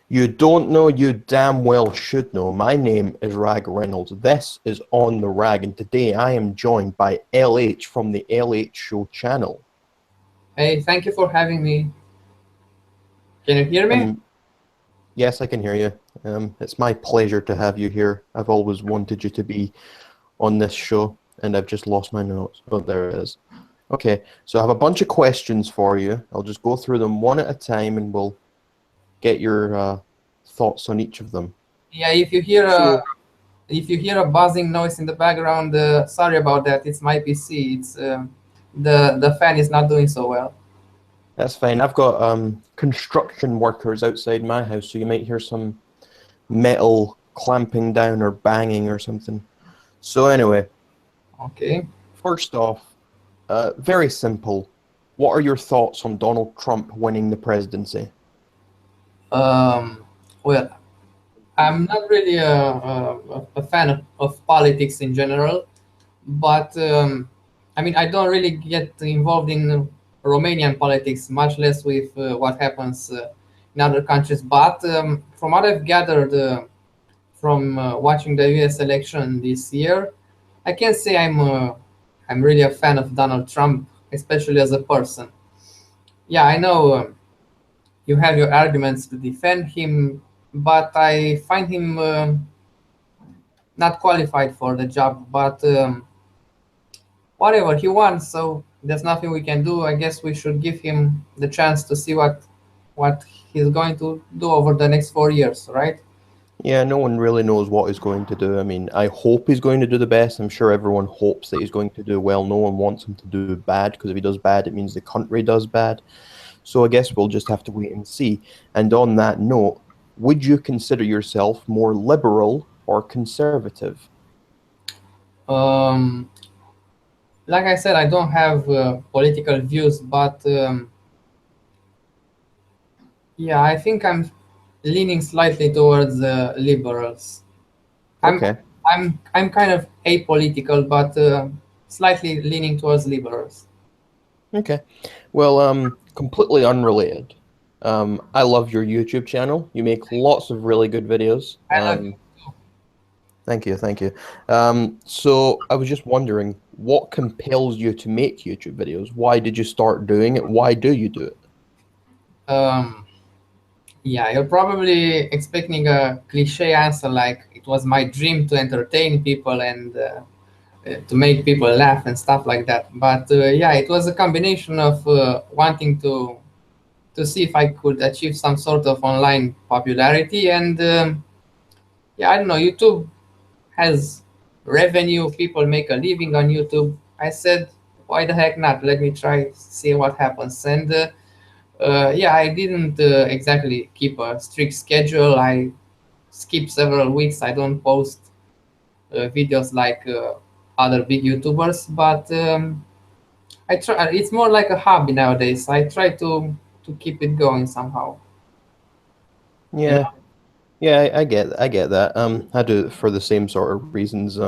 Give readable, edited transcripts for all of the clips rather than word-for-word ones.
You don't know, you damn well should know. My name is Rag Reynolds. This is On the Rag, and today I am joined by LH from the LH Show channel. Hey, thank you for having me. Can you hear me? Um, yes, I can hear you. It's my pleasure to have you here. I've always wanted you to be on this show, and I've just lost my notes. Oh, there it is. Okay, so I have a bunch of questions for you. I'll just go through them one at a time, and we'll get your thoughts on each of them. Yeah, if you hear a So buzzing noise in the background, sorry about that. It's my PC. It's the fan is not doing so well. that's fine. I've got construction workers outside my house, so you might hear some metal clamping down or banging or something. So anyway, Okay. first off, very simple. What are your thoughts on Donald Trump winning the presidency? Um, well, I'm not really a fan of politics in general, but I mean, I don't really get involved in Romanian politics, much less with what happens in other countries. But from what I've gathered from watching the U.S. election this year, I can say I'm really a fan of Donald Trump, especially as a person. Yeah, I know you have your arguments to defend him, but I find him not qualified for the job. But whatever, he won, so there's nothing we can do. I guess we should give him the chance to see what he's going to do over the next 4 years, right? Yeah, no one really knows what he's going to do. I mean, I hope he's going to do the best. I'm sure everyone hopes that he's going to do well. No one wants him to do bad because if he does bad, it means the country does bad. So I guess we'll just have to wait and see. And on that note, would you consider yourself more liberal or conservative? Um, like I said, I don't have political views, but yeah, I think I'm leaning slightly towards liberals. I'm Okay. I'm kind of apolitical, but slightly leaning towards liberals. Okay. Well, completely unrelated. I love your YouTube channel. You make lots of really good videos. I love Thank you, thank you. So I was just wondering, what compels you to make YouTube videos? Why did you start doing it? Why do you do it? you. Yeah, you're probably expecting a cliche answer like it was my dream to entertain people and to make people laugh and stuff like that. But yeah, it was a combination of wanting to see if I could achieve some sort of online popularity and yeah, I don't know. YouTube has revenue. People make a living on YouTube. I said, why the heck not? Let me try, see what happens. And yeah, I didn't exactly keep a strict schedule. I skip several weeks. I don't post videos like other big YouTubers, but I try. It's more like a hobby nowadays. I try to keep it going somehow. You Yeah, know, yeah, I get that. I do it for the same sort of reasons.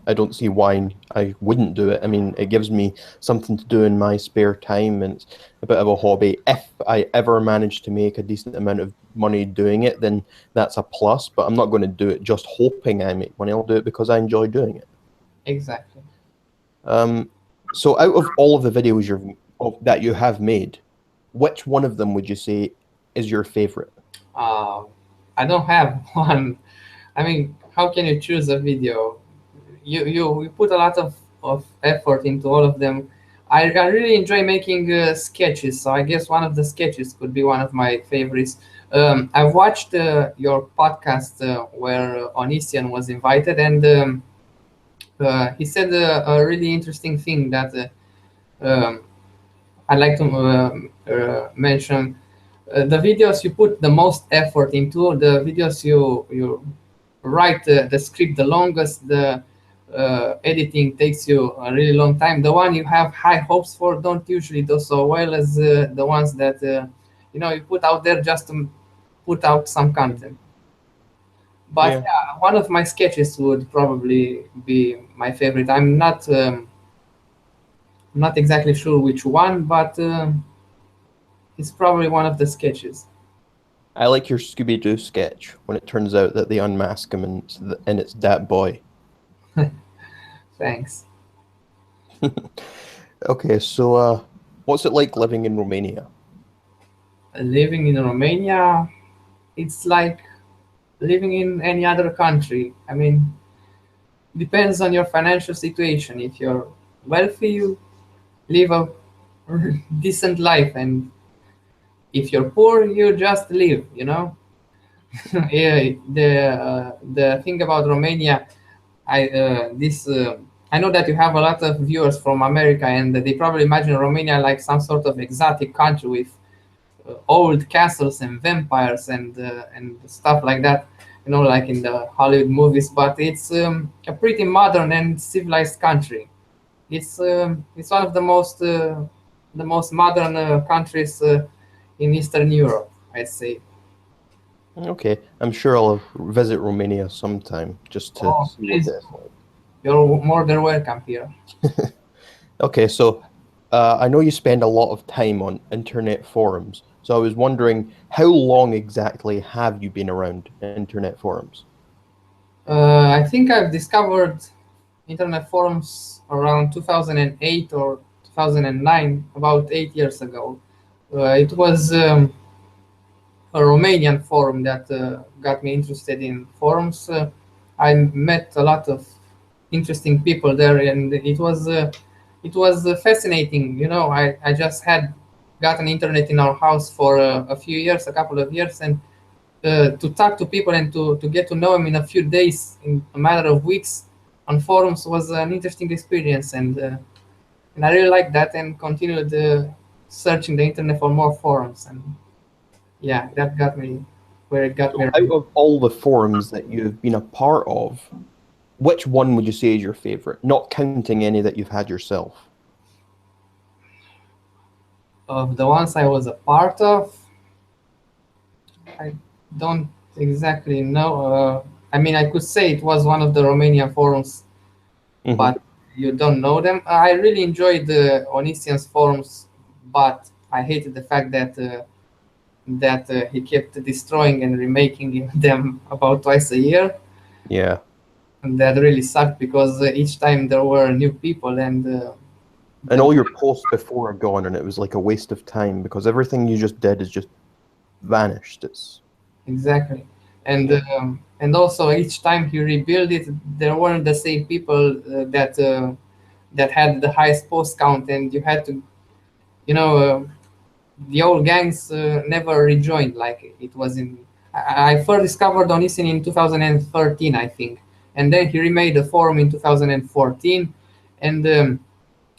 I don't see why I wouldn't do it. I mean, it gives me something to do in my spare time, and it's a bit of a hobby. If I ever manage to make a decent amount of money doing it, then that's a plus. But I'm not going to do it just hoping I make money. I'll do it because I enjoy doing it. exactly. Um, so out of all of the videos that you have made, which one of them would you say is your favorite? Uh, I don't have one. I mean, how can you choose a video? You put a lot of effort into all of them. I really enjoy making sketches, so I guess one of the sketches could be one of my favorites. I've watched your podcast where Onision was invited, and he said a really interesting thing that I'd like to mention. The videos you put the most effort into, the videos you write the script the longest, the editing takes you a really long time. The one you have high hopes for don't usually do so well as the ones that you put out there just to put out some content. But Yeah. yeah, one of my sketches would probably be my favorite. I'm not exactly sure which one, but it's probably one of the sketches. I like your Scooby-Doo sketch when it turns out that they unmask him and it's that boy. Thanks. Okay, so what's it like living in Romania? Living in Romania, it's like living in any other country. I mean, depends on your financial situation. If you're wealthy, you live a decent life, and if you're poor, you just live. Yeah, the thing about Romania, I know that you have a lot of viewers from America, and they probably imagine Romania like some sort of exotic country with old castles and vampires and stuff like that. Like in the Hollywood movies. But it's a pretty modern and civilized country. It's one of the most modern countries in Eastern Europe, I'd say. Okay, I'm sure I'll visit Romania sometime just to Oh, see what please, it's like. you're more than welcome here. Okay, so I know you spend a lot of time on internet forums. So I was wondering, how long exactly have you been around internet forums? I think I've discovered internet forums around 2008 or 2009, about 8 years ago. It was a Romanian forum that got me interested in forums. I met a lot of interesting people there, and it was fascinating. I just had gotten internet in our house for a few years, a couple of years, and to talk to people and to get to know them in a few days, in a matter of weeks, on forums was an interesting experience, and I really liked that and continued searching the internet for more forums. And yeah, that got me where it got me So out right. of all the forums that you've been a part of, which one would you say is your favorite? Not counting any that you've had yourself. Of the ones I was a part of, I don't exactly know. I mean, I could say it was one of the Romanian forums, Hmm. but you don't know them. I really enjoyed the Onision's forums, but I hated the fact that he kept destroying and remaking them about twice a year. Yeah. And that really sucked because each time there were new people and And the all your posts before are gone, and it was like a waste of time because everything you just did is just vanished. It's exactly. And yeah, and also each time he rebuilt it, there weren't the same people that had the highest post count, and you had to, you know, the old gangs never rejoined like it was in. I first discovered Onisin in 2013, I think, and then he remade the forum in 2014, and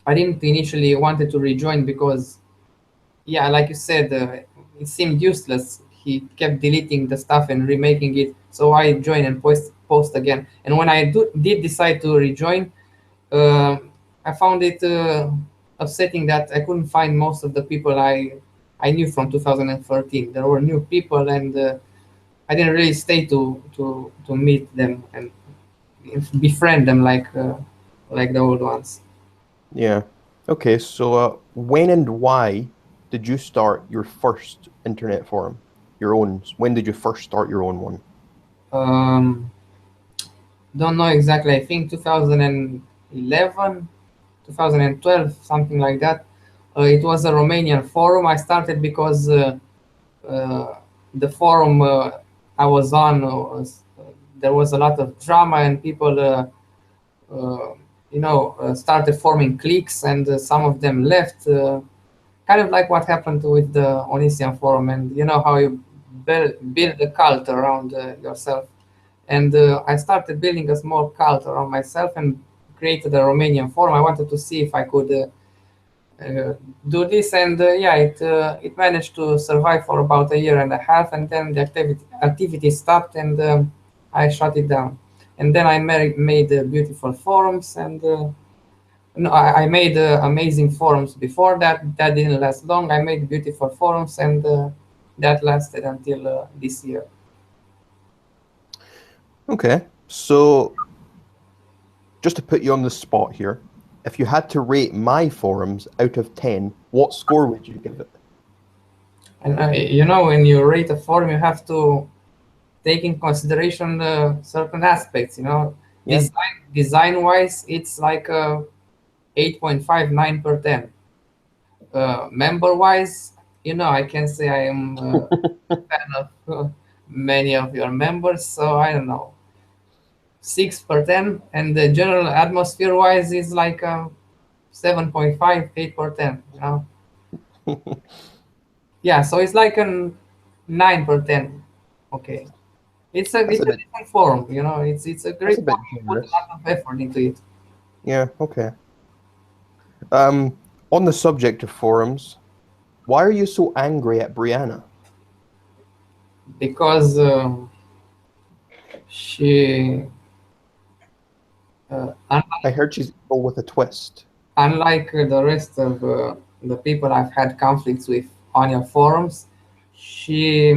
I didn't initially wanted to rejoin because yeah, like you said, it seemed useless. He kept deleting the stuff and remaking it. So I joined and post again. And when did decide to rejoin, uh, I found it upsetting that I couldn't find most of the people I knew from 2013. There were new people, and I didn't really stay to meet them and befriend them like the old ones. yeah. Okay, so when and why did you start your first internet forum? Your own? When did you first start your own one? Um, don't know exactly. I think 2011, 2012, something like that. It was a Romanian forum. I started because uh, the forum I was on there was a lot of drama and people, uh, started forming cliques, and some of them left. Kind of like what happened with the Onision forum, and you know how you build a cult around yourself. And I started building a small cult around myself and created a Romanian forum. I wanted to see if I could do this, and yeah, it managed to survive for about a year and a half, and then the activity stopped, and I shut it down. And then I made beautiful forums, and no, I made amazing forums before that. That didn't last long. I made beautiful forums, and that lasted until this year. Okay, so just to put you on the spot here, if you had to rate my forums out of 10, what score would you give it? And when you rate a forum, you have to take in consideration certain aspects. Yeah. Design wise, it's like 8.5, 9 per 10. Member wise, I can say I am a fan of many of your members, so I don't know, 6 per 10. And the general atmosphere wise is like 7.5, 8 per 10. Yeah, so it's like a 9 per 10. Okay. That's It's a a bit different forum, it's a that's great a forum. bit You put a generous. lot of effort into it. Yeah, okay. Um, on the subject of forums, why are you so angry at Brianna? Because she I heard she's evil with a twist. unlike the rest of the people I've had conflicts with on your forums, she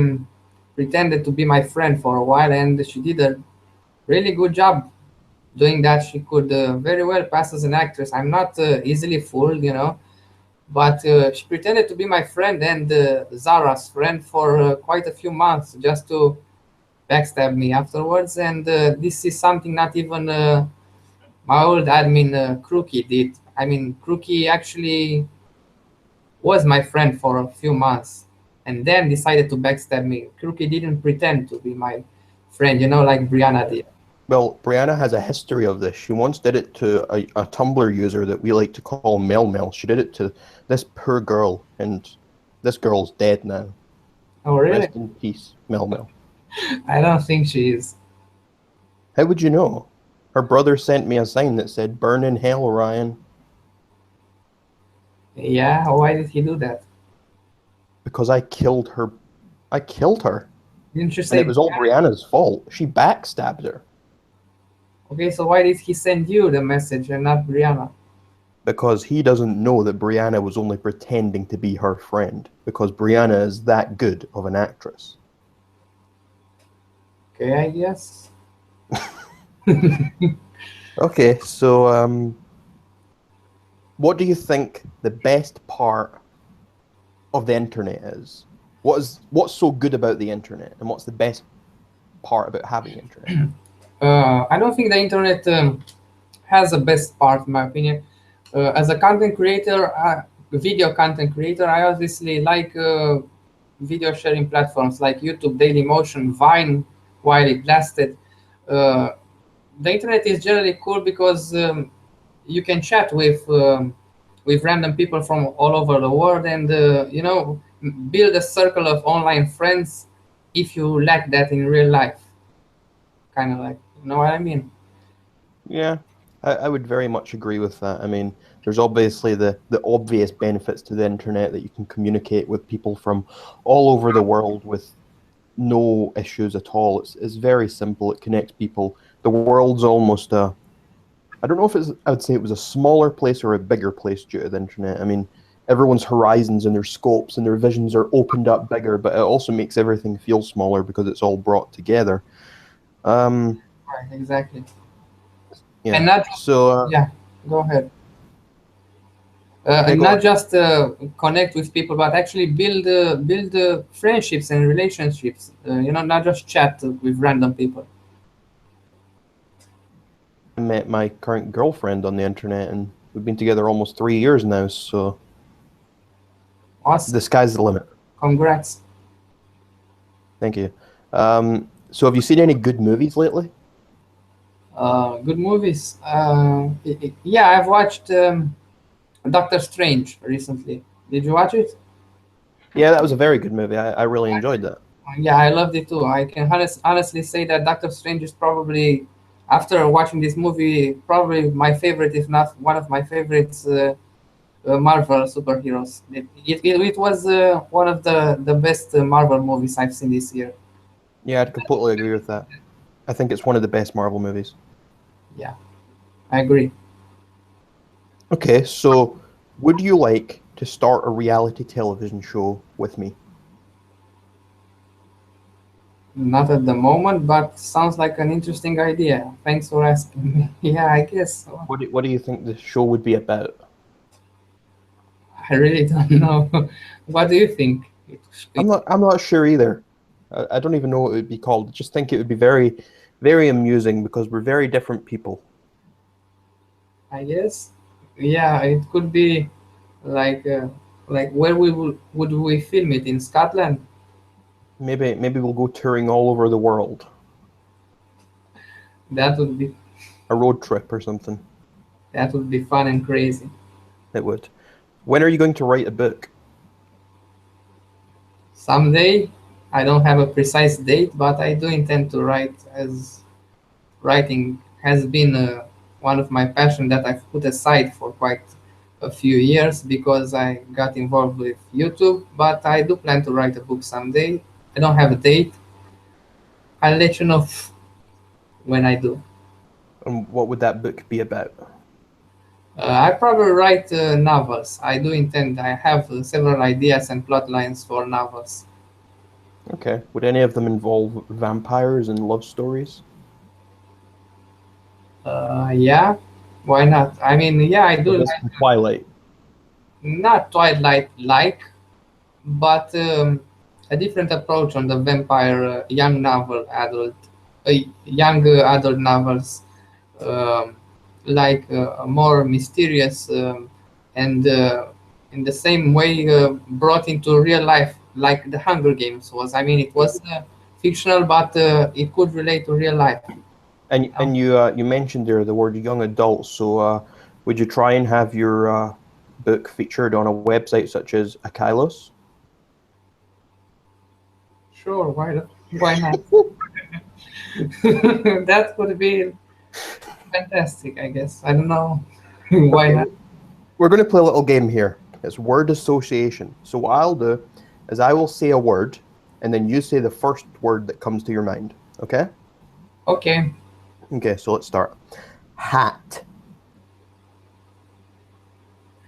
pretended to be my friend for a while, and she did a really good job doing that. She could very well pass as an actress. I'm not easily fooled, but she pretended to be my friend and Zara's friend for quite a few months just to backstab me afterwards. And this is something not even my old admin Crookie did. I mean, Crookie actually was my friend for a few months and then decided to backstab me. Crookie didn't pretend to be my friend, like Brianna did. Well, Brianna has a history of this. She once did it to a Tumblr user that we like to call Mel Mel. She did it to this poor girl, and this girl's dead now. Oh, really? Rest in peace, Mel Mel. I don't think she is. How would you know? Her brother sent me a sign that said, "Burn in hell, Ryan," Yeah, why did he do that? because I killed her. I killed her, Didn't you and it say was all Brianna? Brianna's fault. She backstabbed her Okay, so why did he send you the message and not Brianna? because he doesn't know that Brianna was only pretending to be her friend because Brianna is that good of an actress. Okay, I guess. Okay, so what do you think the best part of the internet is? What's so good about the internet, and what's the best part about having the internet? I don't think the internet has the best part, in my opinion. As a content creator, video content creator, I obviously like video sharing platforms like YouTube, Dailymotion, Vine, while it lasted. Uh, the internet is generally cool because you can chat with random people from all over the world and build a circle of online friends if you lack that in real life. Kind of like, you know what I mean? Yeah, I would very much agree with that. I mean, there's obviously the obvious benefits to the internet that you can communicate with people from all over the world with no issues at all. It's very simple. It connects people. The world's almost a I don't know if I would say it was a smaller place or a bigger place due to the internet. I mean, everyone's horizons and their scopes and their visions are opened up bigger, but it also makes everything feel smaller because it's all brought together. Um, Right, exactly. yeah. And not just, So, yeah, go ahead. yeah, And go not on. just connect with people, but actually build friendships and relationships. Not just chat with random people. I met my current girlfriend on the internet, and we've been together almost 3 years now. So Awesome. the sky's the limit. Congrats. Thank you. So have you seen any good movies lately? Good movies. Yeah, I've watched Doctor Strange recently. Did you watch it? Yeah, that was a very good movie. I really enjoyed that. Yeah, I loved it too. I can honestly say that Doctor Strange is probably, after watching this movie, probably my favorite, if not one of my favorites, Marvel superheroes. It was one of the best Marvel movies I've seen this year. Yeah, I'd completely agree with that. I think it's one of the best Marvel movies. Yeah, I agree. Okay, so would you like to start a reality television show with me? Not at the moment, but sounds like an interesting idea. Thanks for asking me. Yeah, I guess so. What do you think the show would be about? I really don't know. What do you think? It, I'm it, not sure either. I don't even know what it would be called. I just think it would be very, very amusing because we're very different people. I guess. Yeah, it could be like where would we film it in Scotland? Maybe we'll go touring all over the world, That would be a road trip or something. that would be fun and crazy. It would. When are you going to write a book? Someday, I don't have a precise date, but I do intend to write, as writing has been one of my passion that I've put aside for quite a few years because I got involved with YouTube. But I do plan to write a book someday. I don't have a date. I'll let you know when I do. And what would that book be about? I probably write novels. I do intend. I have several ideas and plot lines for novels. Okay. Would any of them involve vampires and love stories? Yeah, why not? I mean, yeah, I Or do just like Twilight? not Twilight like, but a different approach on the vampire young novel adult, young adult novels, um, like more mysterious and in the same way brought into real life, like the Hunger Games was. I mean, it was fictional, but it could relate to real life. And you mentioned there the word young adult. So would you try and have your book featured on a website such as Akylos? Sure, why not? That would be fantastic, I guess. I don't know why Okay, not. we're going to play a little game here. It's word association. So what I'll do is I will say a word, and then you say the first word that comes to your mind. Okay? Okay, Okay, so let's start. Hat.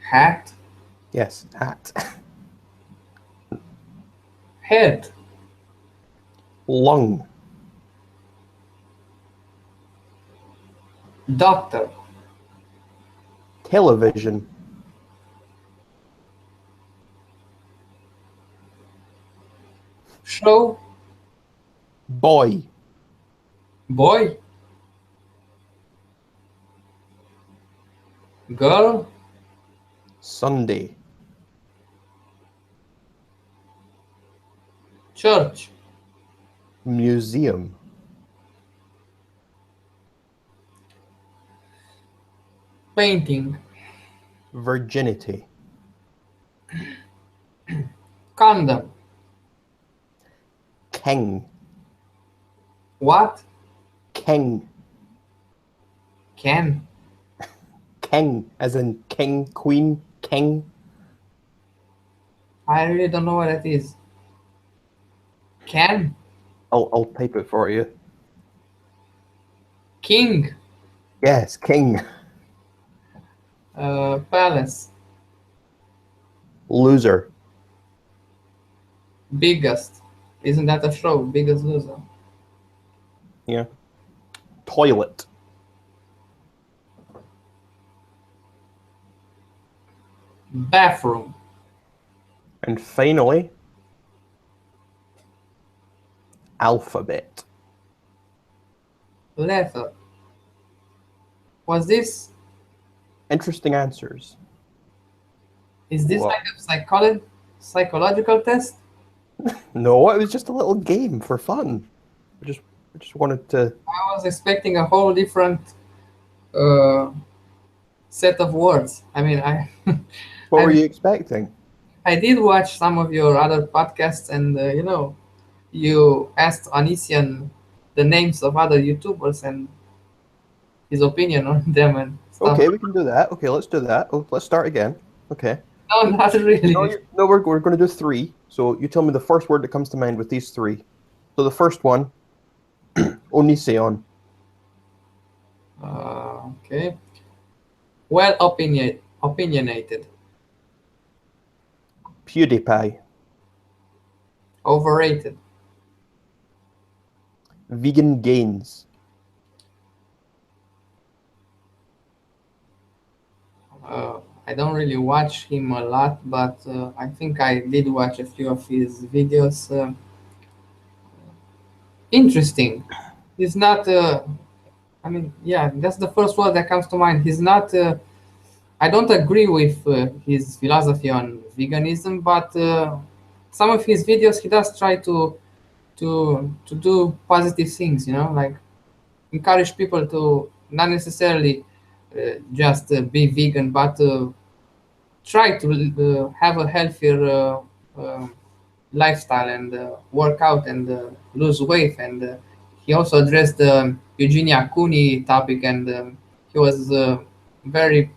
hat, Yes, hat. head, Lung. doctor, Television. show, Boy. boy, girl, Sunday. church, Museum. painting, Virginity. condom. King. What? King. Can? King, as in king, queen, king. I really don't know what that is. Can? I'll type it for you. King, Yes, king. palace, Loser. biggest. Isn't that a show? Biggest loser. Yeah. Toilet. Bathroom, And finally, alphabet. letter. Was this? Interesting answers. Is this What? like a psychological test? No, it was just a little game for fun. I just wanted to. I was expecting a whole different uh, set of words. I mean, What were I you expecting? I did watch some of your other podcasts, and you asked Onision the names of other YouTubers and his opinion on them and stuff. Okay, we can do that. Okay, let's do that. Oh, let's start again. Okay. No, not No, really. no, we're going to do three. So you tell me the first word that comes to mind with these three. So the first one, Onision. Okay. Well opinionated, PewDiePie. overrated, Vegan Gains. uh, I don't really watch him a lot, but I think I did watch a few of his videos. Interesting. He's not. I mean, yeah, that's the first word that comes to mind. He's not. I don't agree with his philosophy on veganism, but some of his videos he does try to do positive things. You know, like encourage people to not necessarily just be vegan, but try to have a healthier lifestyle and work out and lose weight. And he also addressed the Eugenia Cooney topic, and he was very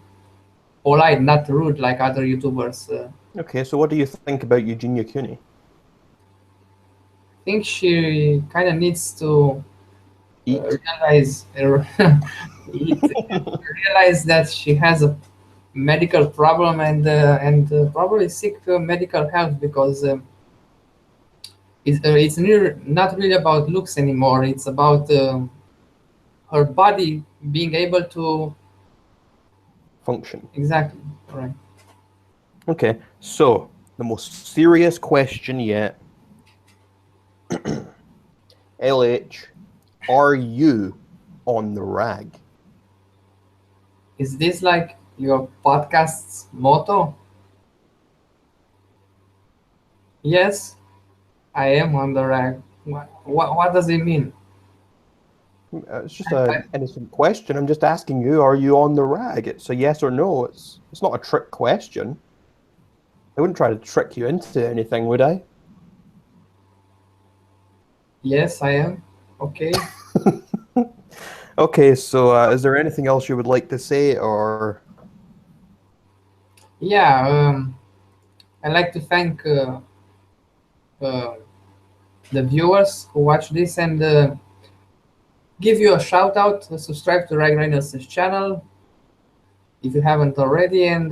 polite, not rude like other YouTubers. Okay, so what do you think about Eugenia Cooney? I think she kind of needs to Eat. realize realize that she has a medical problem and probably seek medical help because it's not really about looks anymore. It's about her body being able to Function. exactly right. Okay, so the most serious question yet. LH, are you on the rag? Is this like your podcast's motto? Yes, I am on the rag. What does it mean? It's just an innocent question. I'm just asking you, are you on the rag? It's a yes or no. It's not a trick question. I wouldn't try to trick you into anything, would I? Yes, I am. Okay. Okay, so is there anything else you would like to say, or Yeah, I'd like to thank uh, the viewers who watch this and give you a shout out. Subscribe to ragreynolds' channel if you haven't already. And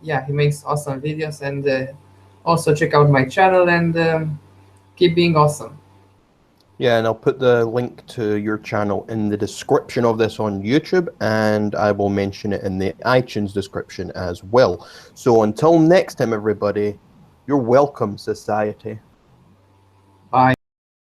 yeah, he makes awesome videos. And also check out my channel and keep being awesome. yeah, and I'll put the link to your channel in the description of this on YouTube, and I will mention it in the iTunes description as well. So until next time, everybody, you're welcome, society.